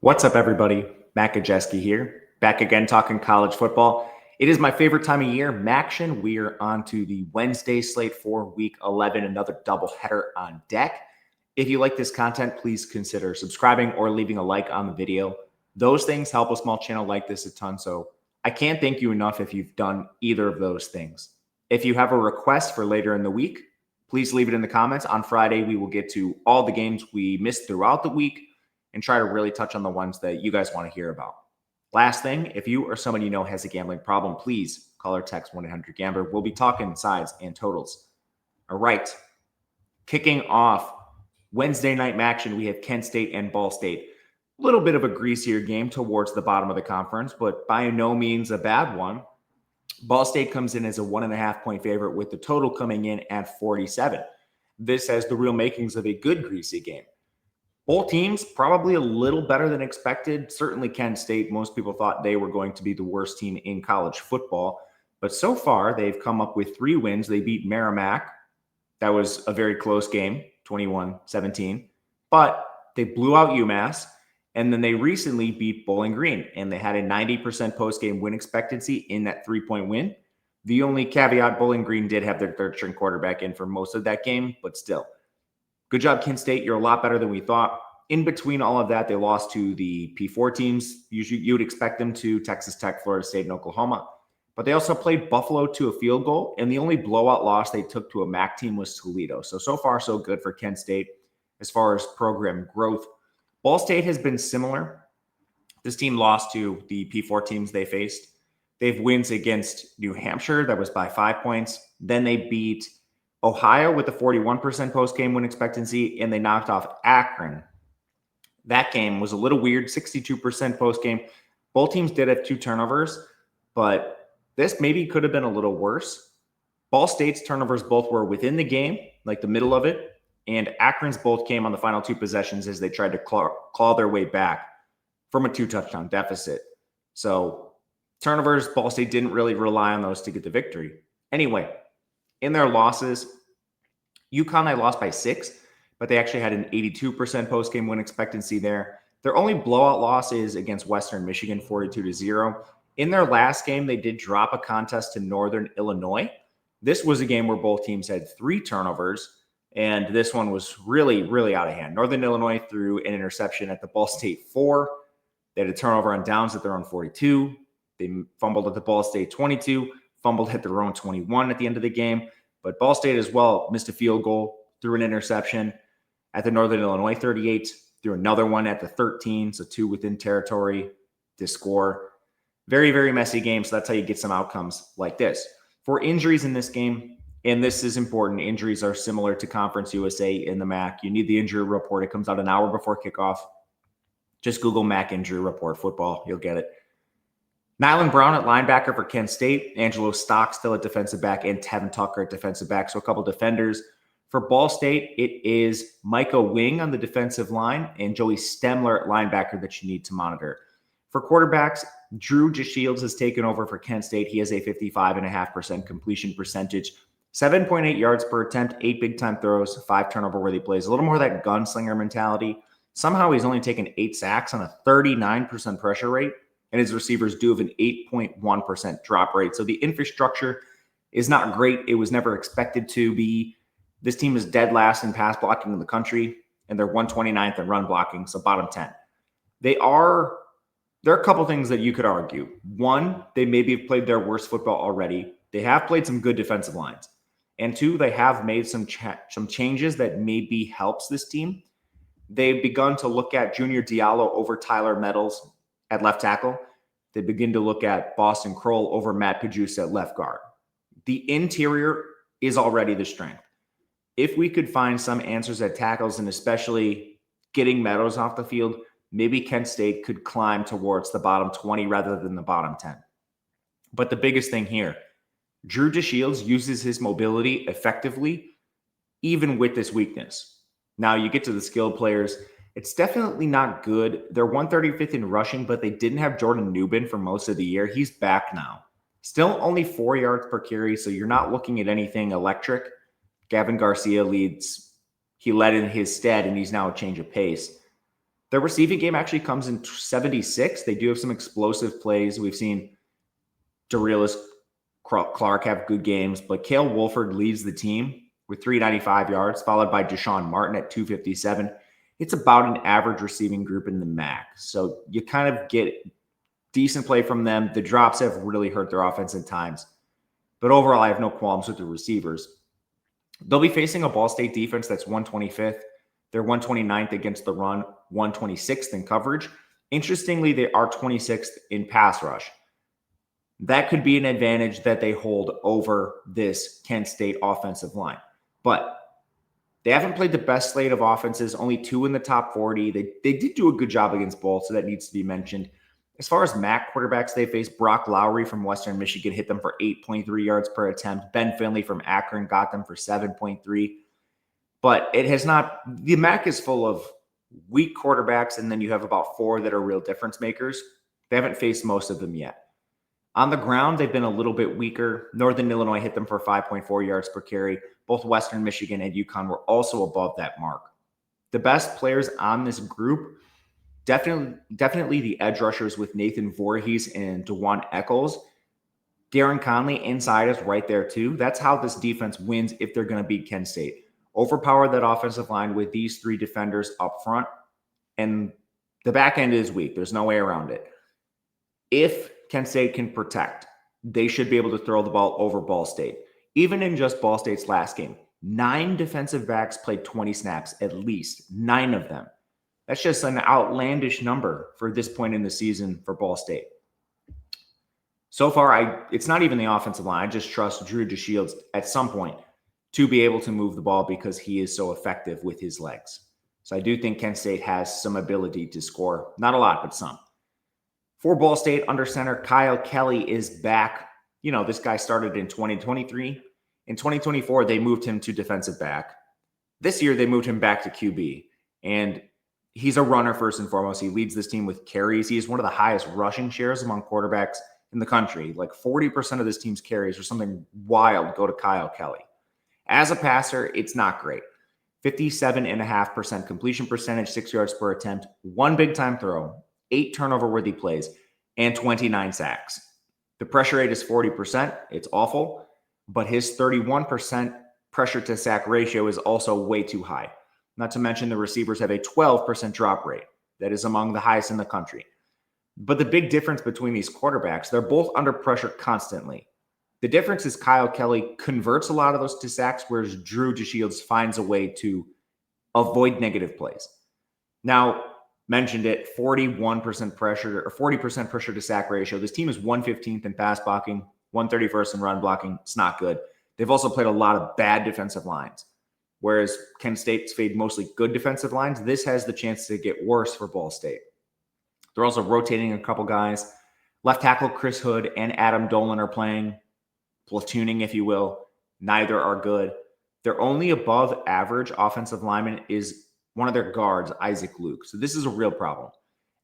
What's up, everybody? Matt Gajewski here, back again talking college football. It is my favorite time of year, Maction. We are on to the Wednesday slate for Week 11, another doubleheader on deck. If you like this content, please consider subscribing or leaving a like on the video. Those things help a small channel like this a ton, so I can't thank you enough if you've done either of those things. If you have a request for later in the week, please leave it in the comments. On Friday, we will get to all the games we missed throughout the week and try to really touch on the ones that you guys want to hear about. Last thing, if you or someone you know has a gambling problem, please call or text 1-800-GAMBLER. We'll be talking sides and totals. All right, kicking off Wednesday night action, we have Kent State and Ball State. A little bit of a greasier game towards the bottom of the conference, but by no means a bad one. Ball State comes in as a 1.5-point favorite with the total coming in at 47. This has the real makings of a good greasy game. Both teams probably a little better than expected. Certainly Kent State, most people thought they were going to be the worst team in college football. But so far, they've come up with 3 wins. They beat Merrimack. That was a very close game, 21-17. But they blew out UMass. And then they recently beat Bowling Green. And they had a 90% post-game win expectancy in that 3-point win. The only caveat, Bowling Green did have their third-string quarterback in for most of that game, but still. Good job, Kent State. You're a lot better than we thought. In between all of that, they lost to the P4 teams. Usually, you would expect them to: Texas Tech, Florida State, and Oklahoma. But they also played Buffalo to a field goal, and the only blowout loss they took to a MAC team was Toledo. So far, so good for Kent State as far as program growth. Ball State has been similar. This team lost to the P4 teams they faced. They have wins against New Hampshire. That was by 5 points. Then they beat Ohio with a 41% post-game win expectancy, and they knocked off Akron. That game was a little weird, 62% post-game. Both teams did have 2 turnovers, but this maybe could have been a little worse. Ball State's turnovers both were within the game, like the middle of it, and Akron's both came on the final 2 possessions as they tried to claw their way back from a 2-touchdown deficit. So turnovers, Ball State didn't really rely on those to get the victory. Anyway, in their losses, UConn, they lost by 6, but they actually had an 82% post-game win expectancy there. Their only blowout loss is against Western Michigan, 42-0. In their last game, they did drop a contest to Northern Illinois. This was a game where both teams had 3 turnovers, and this one was really, really out of hand. Northern Illinois threw an interception at the Ball State 4. They had a turnover on downs at their own 42. They fumbled at the Ball State 22. Fumbled at their own 21 at the end of the game. But Ball State as well missed a field goal, threw an interception at the Northern Illinois 38, threw another one at the 13, so 2 within territory to score. Very, very messy game, so that's how you get some outcomes like this. For injuries in this game, and this is important, injuries are similar to Conference USA in the MAC. You need the injury report. It comes out an hour before kickoff. Just Google MAC injury report football. You'll get it. Nylan Brown at linebacker for Kent State, Angelo Stock still at defensive back, and Tevin Tucker at defensive back. So a couple defenders. For Ball State, it is Micah Wing on the defensive line and Joey Stemler at linebacker that you need to monitor. For quarterbacks, Drew DeShields has taken over for Kent State. He has a 55.5% completion percentage, 7.8 yards per attempt, 8 big-time throws, 5 turnover-worthy plays. A little more of that gunslinger mentality. Somehow he's only taken 8 sacks on a 39% pressure rate. And his receivers do have an 8.1% drop rate. So the infrastructure is not great. It was never expected to be. This team is dead last in pass blocking in the country, and they're 129th in run blocking, so bottom 10. There are a couple things that you could argue. One, they maybe have played their worst football already. They have played some good defensive lines. And 2, they have made some changes that maybe helps this team. They've begun to look at Junior Diallo over Tyler Meadows at left tackle. They begin to look at Boston Kroll over Matt Pajusa at left guard. The interior is already the strength. If we could find some answers at tackles, and especially getting Meadows off the field, maybe Kent State could climb towards the bottom 20 rather than the bottom 10. But the biggest thing here, Drew DeShields uses his mobility effectively, even with this weakness. Now you get to the skilled players. It's definitely not good. They're 135th in rushing, but they didn't have Jordan Newbin for most of the year. He's back now. Still only 4 yards per carry, so you're not looking at anything electric. Gavin Garcia leads. He led in his stead, and he's now a change of pace. Their receiving game actually comes in 76. They do have some explosive plays. We've seen Darius Clark have good games, but Cale Wolford leads the team with 395 yards, followed by Deshaun Martin at 257. It's about an average receiving group in the MAC. So you kind of get decent play from them. The drops have really hurt their offense at times. But overall, I have no qualms with the receivers. They'll be facing a Ball State defense that's 125th. They're 129th against the run, 126th in coverage. Interestingly, they are 26th in pass rush. That could be an advantage that they hold over this Kent State offensive line. But they haven't played the best slate of offenses, only 2 in the top 40. They did do a good job against both, so that needs to be mentioned. As far as MAC quarterbacks they faced, Brock Lowry from Western Michigan hit them for 8.3 yards per attempt. Ben Finley from Akron got them for 7.3. But it has not – the MAC is full of weak quarterbacks, and then you have about 4 that are real difference makers. They haven't faced most of them yet. On the ground, they've been a little bit weaker. Northern Illinois hit them for 5.4 yards per carry. Both Western Michigan and UConn were also above that mark. The best players on this group, definitely the edge rushers with Nathan Voorhees and DeJuan Eccles. Darren Conley inside is right there too. That's how this defense wins if they're going to beat Kent State. Overpower that offensive line with these 3 defenders up front, and the back end is weak. There's no way around it. If Kent State can protect, they should be able to throw the ball over Ball State. Even in just Ball State's last game, 9 defensive backs played 20 snaps, at least 9 of them. That's just an outlandish number for this point in the season for Ball State. So far, it's not even the offensive line. I just trust Drew DeShields at some point to be able to move the ball because he is so effective with his legs. So I do think Kent State has some ability to score. Not a lot, but some. For Ball State, under center, Kyle Kelly is back. You know, this guy started in 2023. In 2024, they moved him to defensive back. This year, they moved him back to QB. And he's a runner first and foremost. He leads this team with carries. He is one of the highest rushing shares among quarterbacks in the country. Like 40% of this team's carries or something wild go to Kyle Kelly. As a passer, it's not great. 57.5% completion percentage, 6 yards per attempt, 1 big-time throw, 8 turnover-worthy plays, and 29 sacks. The pressure rate is 40%. It's awful, but his 31% pressure to sack ratio is also way too high. Not to mention the receivers have a 12% drop rate. That is among the highest in the country. But the big difference between these quarterbacks, they're both under pressure constantly. The difference is Kyle Kelly converts a lot of those to sacks, whereas Drew DeShields finds a way to avoid negative plays. Now, mentioned it, 41% pressure or 40% pressure to sack ratio. This team is 115th in pass blocking, 131st in run blocking. It's not good. They've also played a lot of bad defensive lines. Whereas Kent State's played mostly good defensive lines, this has the chance to get worse for Ball State. They're also rotating a couple guys. Left tackle Chris Hood and Adam Dolan are playing, platooning, if you will. Neither are good. Their only above average offensive lineman is one of their guards, Isaac Luke. So this is a real problem.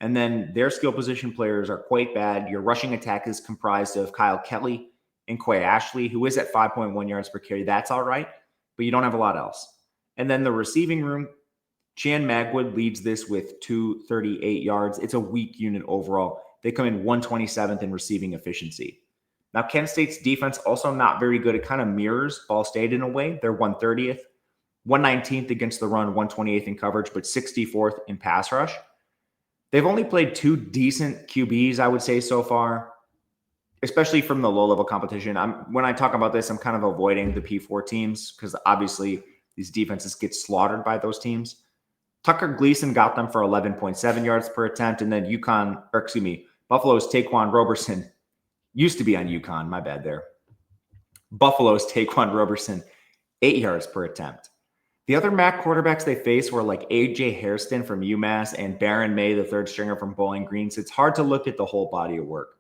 And then their skill position players are quite bad. Your rushing attack is comprised of Kyle Kelly and Quay Ashley, who is at 5.1 yards per carry. That's all right, but you don't have a lot else. And then the receiving room, Chan Magwood leads this with 238 yards. It's a weak unit overall. They come in 127th in receiving efficiency. Now, Kent State's defense also not very good. It kind of mirrors Ball State in a way. They're 130th, 119th against the run, 128th in coverage, but 64th in pass rush. They've only played 2 decent QBs, I would say, so far, especially from the low-level competition. When I talk about this, I'm kind of avoiding the P4 teams because obviously these defenses get slaughtered by those teams. Tucker Gleason got them for 11.7 yards per attempt, and then Buffalo's Taquan Roberson used to be on UConn. My bad there. Buffalo's Taquan Roberson, 8 yards per attempt. The other MAC quarterbacks they faced were like A.J. Hairston from UMass and Baron May, the third stringer from Bowling Green. So it's hard to look at the whole body of work.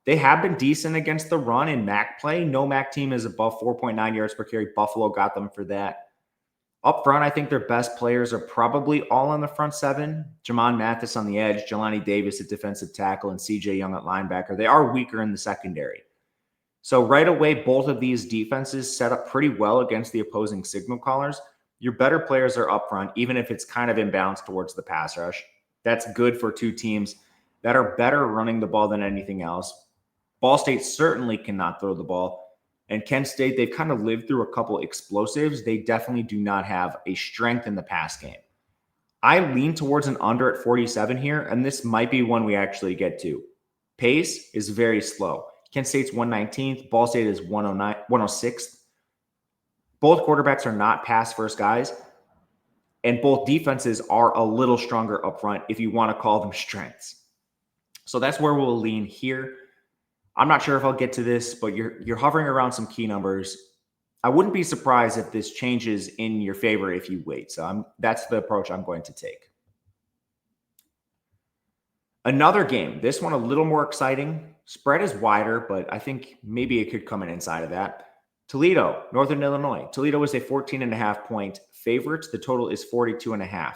They have been decent against the run in MAC play. No MAC team is above 4.9 yards per carry. Buffalo got them for that. Up front, I think their best players are probably all on the front 7. Jamon Mathis on the edge, Jelani Davis at defensive tackle, and C.J. Young at linebacker. They are weaker in the secondary. So right away, both of these defenses set up pretty well against the opposing signal callers. Your better players are up front, even if it's kind of imbalanced towards the pass rush. That's good for two teams that are better running the ball than anything else. Ball State certainly cannot throw the ball. And Kent State, they've kind of lived through a couple explosives. They definitely do not have a strength in the pass game. I lean towards an under at 47 here, and this might be one we actually get to. Pace is very slow. Kent State's 119th. Ball State is 106th. Both quarterbacks are not pass-first guys, and both defenses are a little stronger up front if you want to call them strengths. So that's where we'll lean here. I'm not sure if I'll get to this, but you're hovering around some key numbers. I wouldn't be surprised if this changes in your favor if you wait. So that's the approach I'm going to take. Another game, this one a little more exciting. Spread is wider, but I think maybe it could come in inside of that. Toledo, Northern Illinois. Toledo is a 14.5-point favorite. The total is 42.5.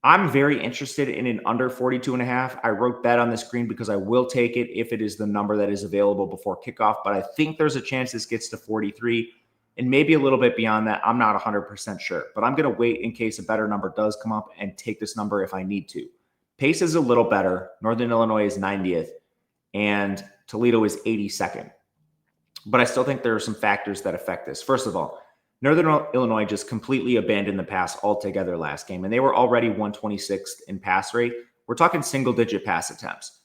I'm very interested in an under 42.5. I wrote bet on the screen because I will take it if it is the number that is available before kickoff, but I think there's a chance this gets to 43 and maybe a little bit beyond that. I'm not 100% sure, but I'm going to wait in case a better number does come up and take this number if I need to. Pace is a little better. Northern Illinois is 90th and Toledo is 82nd. But I still think there are some factors that affect this. First of all, Northern Illinois just completely abandoned the pass altogether last game, and they were already 126th in pass rate. We're talking single-digit pass attempts.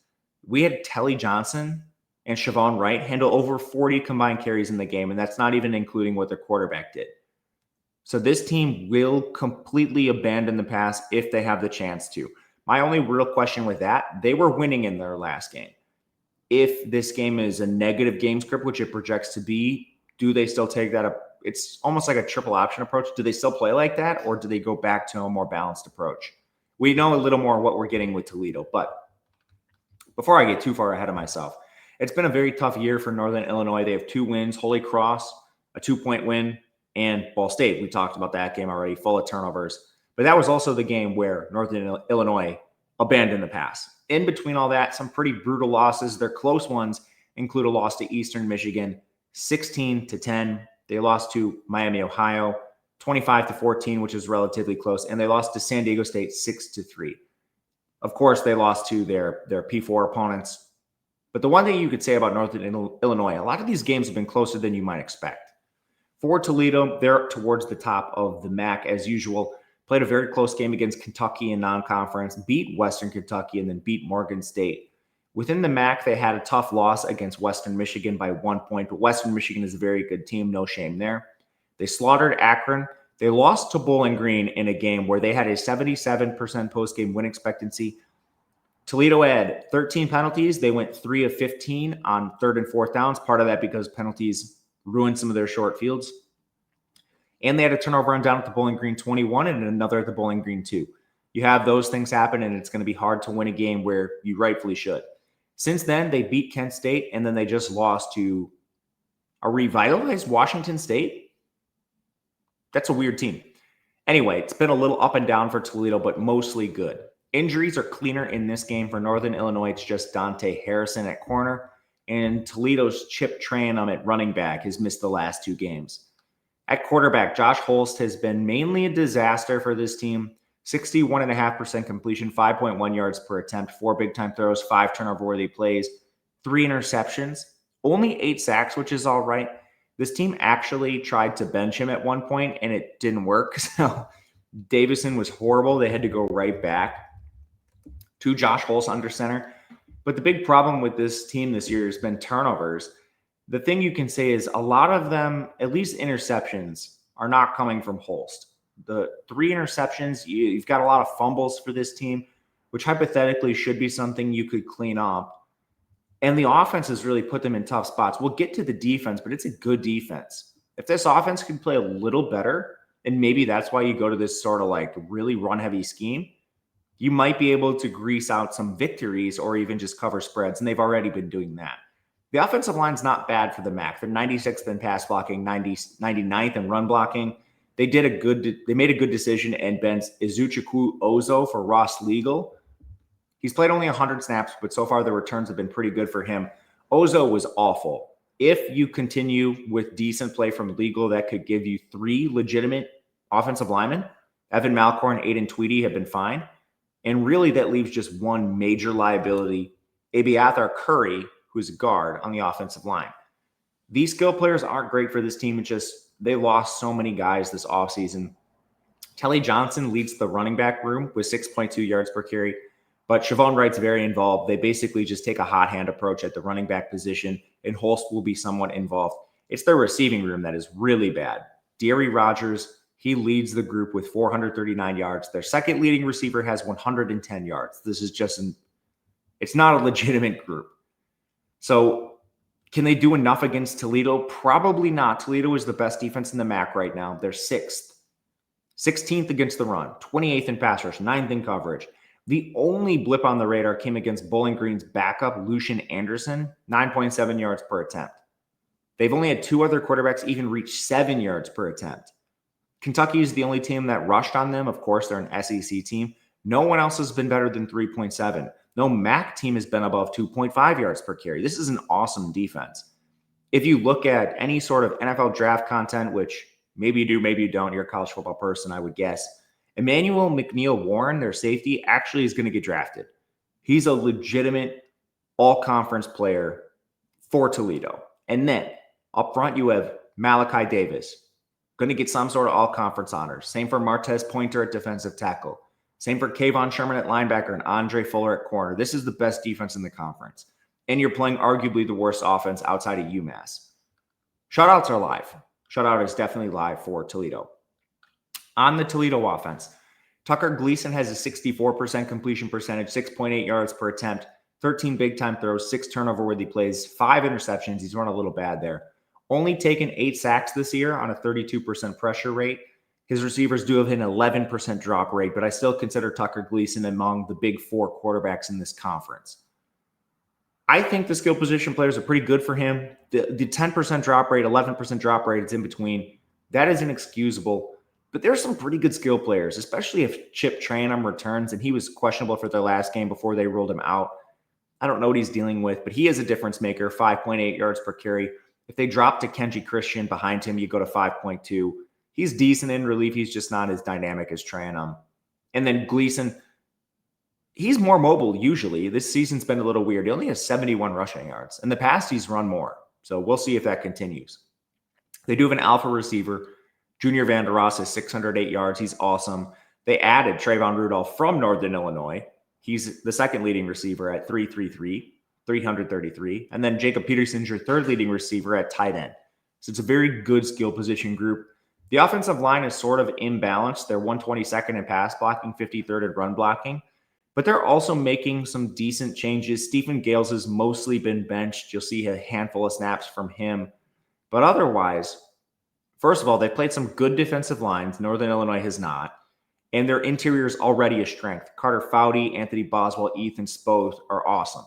We had Telly Johnson and Siobhan Wright handle over 40 combined carries in the game, and that's not even including what their quarterback did. So this team will completely abandon the pass if they have the chance to. My only real question with that, they were winning in their last game. If this game is a negative game script, which it projects to be, do they still take that up? It's almost like a triple option approach. Do they still play like that, or do they go back to a more balanced approach? We know a little more what we're getting with Toledo, but before I get too far ahead of myself, it's been a very tough year for Northern Illinois. They have 2 wins, Holy Cross, a 2-point win, and Ball State. We talked about that game already, full of turnovers. But that was also the game where Northern Illinois abandoned the pass. In between all that, some pretty brutal losses. Their close ones include a loss to Eastern Michigan, 16-10. They lost to Miami, Ohio, 25-14, which is relatively close. And they lost to San Diego State 6-3. Of course, they lost to their P4 opponents. But the one thing you could say about Northern Illinois, a lot of these games have been closer than you might expect. For Toledo, they're towards the top of the MAC as usual. Played a very close game against Kentucky in non-conference, beat Western Kentucky, and then beat Morgan State. Within the MAC, they had a tough loss against Western Michigan by 1 point, but Western Michigan is a very good team, no shame there. They slaughtered Akron. They lost to Bowling Green in a game where they had a 77% post-game win expectancy. Toledo had 13 penalties. They went 3 of 15 on 3rd and 4th downs, part of that because penalties ruined some of their short fields. And they had a turnover on down at the Bowling Green 21 and another at the Bowling Green 2. You have those things happen, and it's going to be hard to win a game where you rightfully should. Since then, they beat Kent State, and then they just lost to a revitalized Washington State. That's a weird team. Anyway, it's been a little up and down for Toledo, but mostly good. Injuries are cleaner in this game. For Northern Illinois, it's just Dante Harrison at corner, and Toledo's Chip Tranum at running back has missed the last 2 games. At quarterback, Josh Holst has been mainly a disaster for this team. 61.5% completion, 5.1 yards per attempt, 4 big-time throws, 5 turnover-worthy plays, 3 interceptions, only 8 sacks, which is all right. This team actually tried to bench him at one point, and it didn't work. So Davison was horrible. They had to go right back to Josh Holst under center. But the big problem with this team this year has been turnovers. The thing you can say is a lot of them, at least interceptions, are not coming from Holst. The 3 interceptions, you've got a lot of fumbles for this team, which hypothetically should be something you could clean up. And the offense has really put them in tough spots. We'll get to the defense, but it's a good defense. If this offense can play a little better, and maybe that's why you go to this sort of like really run-heavy scheme, you might be able to grease out some victories or even just cover spreads, and they've already been doing that. The offensive line's not bad for the MAC. They're 96th in pass blocking, 99th in run blocking. They made a good decision and bench Izuchukwu Ozo for Ross Legal. He's played only 100 snaps, but so far the returns have been pretty good for him. Ozo was awful. If you continue with decent play from Legal, that could give you 3 legitimate offensive linemen. Evan Malcorn, Aiden Tweedy have been fine. And really, that leaves just one major liability, Abiathar Curry, who's a guard on the offensive line. These skill players aren't great for this team. It's just they lost so many guys this offseason. Kelly Johnson leads the running back room with 6.2 yards per carry, but Siobhan Wright's very involved. They basically just take a hot hand approach at the running back position, and Holst will be somewhat involved. It's their receiving room that is really bad. Deary Rogers, he leads the group with 439 yards. Their second leading receiver has 110 yards. This is just it's not a legitimate group. So can they do enough against Toledo? Probably not. Toledo is the best defense in the MAC right now. They're 16th against the run, 28th in pass rush, 9th in coverage. The only blip on the radar came against Bowling Green's backup, Lucian Anderson, 9.7 yards per attempt. They've only had two other quarterbacks even reach 7 yards per attempt. Kentucky is the only team that rushed on them. Of course, they're an SEC team. No one else has been better than 3.7. No MAC team has been above 2.5 yards per carry. This is an awesome defense. If you look at any sort of NFL draft content, which maybe you do, maybe you don't, you're a college football person, I would guess, Emmanuel McNeil Warren, their safety, actually is going to get drafted. He's a legitimate all-conference player for Toledo. And then up front, you have Malachi Davis, going to get some sort of all-conference honors. Same for Martez Pointer at defensive tackle. Same for Kayvon Sherman at linebacker and Andre Fuller at corner. This is the best defense in the conference. And you're playing arguably the worst offense outside of UMass. Shutouts are live. Shutout is definitely live for Toledo. On the Toledo offense, Tucker Gleason has a 64% completion percentage, 6.8 yards per attempt, 13 big-time throws, 6 turnover-worthy plays, 5 interceptions. He's run a little bad there. Only taken 8 sacks this year on a 32% pressure rate. His receivers do have an 11% drop rate, but I still consider Tucker Gleason among the big 4 quarterbacks in this conference. I think the skill position players are pretty good for him. The 10% drop rate, 11% drop rate, it's in between. That is inexcusable. But there's some pretty good skill players, especially if Chip Tranum returns, and he was questionable for their last game before they ruled him out. I don't know what he's dealing with, but he is a difference maker, 5.8 yards per carry. If they drop to Kenji Christian behind him, you go to 5.2. He's decent in relief. He's just not as dynamic as Tranum. And then Gleason, he's more mobile usually. This season's been a little weird. He only has 71 rushing yards. In the past, he's run more. So we'll see if that continues. They do have an alpha receiver. Junior Vander Ross has 608 yards. He's awesome. They added Trayvon Rudolph from Northern Illinois. He's the second leading receiver at 333. And then Jacob Peterson's your third leading receiver at tight end. So it's a very good skill position group. The offensive line is sort of imbalanced. They're 122nd in pass blocking, 53rd in run blocking. But they're also making some decent changes. Stephen Gales has mostly been benched. You'll see a handful of snaps from him. But otherwise, first of all, they played some good defensive lines. Northern Illinois has not. And their interior is already a strength. Carter Foudy, Anthony Boswell, Ethan Spoth are awesome.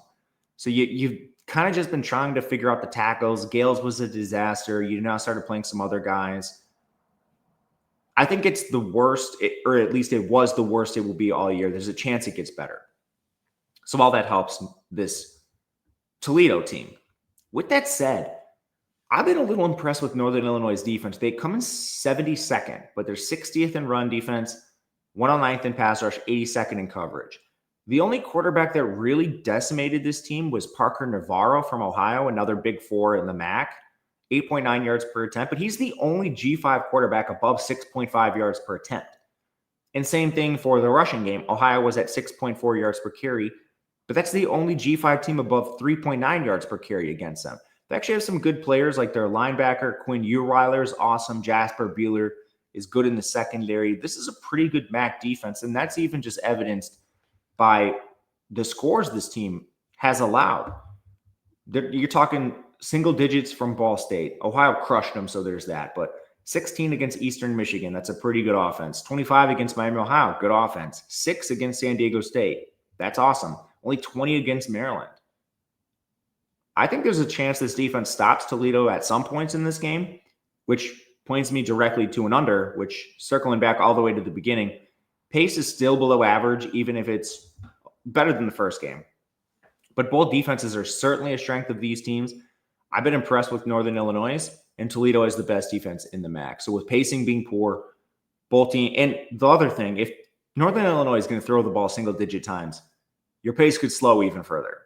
So you've kind of just been trying to figure out the tackles. Gales was a disaster. You now started playing some other guys. I think it's the worst, or at least it was the worst it will be all year. There's a chance it gets better. So all that helps this Toledo team. With that said, I've been a little impressed with Northern Illinois' defense. They come in 72nd, but they're 60th in run defense, 109th in pass rush, 82nd in coverage. The only quarterback that really decimated this team was Parker Navarro from Ohio, another big 4 in the MAC. 8.9 yards per attempt, but he's the only G5 quarterback above 6.5 yards per attempt. And same thing for the rushing game. Ohio was at 6.4 yards per carry, but that's the only G5 team above 3.9 yards per carry against them. They actually have some good players like their linebacker, Quinn Urweiler is awesome. Jasper Bueller is good in the secondary. This is a pretty good MAC defense, and that's even just evidenced by the scores this team has allowed. You're talking single digits from Ball State. Ohio crushed them, so there's that. But 16 against Eastern Michigan, that's a pretty good offense. 25 against Miami, Ohio, good offense. 6 against San Diego State, that's awesome. Only 20 against Maryland. I think there's a chance this defense stops Toledo at some points in this game, which points me directly to an under, which, circling back all the way to the beginning, pace is still below average, even if it's better than the first game. But both defenses are certainly a strength of these teams. I've been impressed with Northern Illinois, and Toledo is the best defense in the MAC. So with pacing being poor, both teams, and the other thing, if Northern Illinois is going to throw the ball single-digit times. Your pace could slow even further.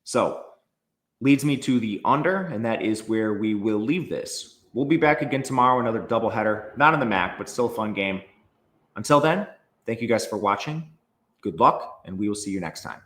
So, leads me to the under, and that is where we will leave this. We'll be back again tomorrow, another doubleheader. Not in the MAC, but still a fun game. Until then, thank you guys for watching. Good luck, and we will see you next time.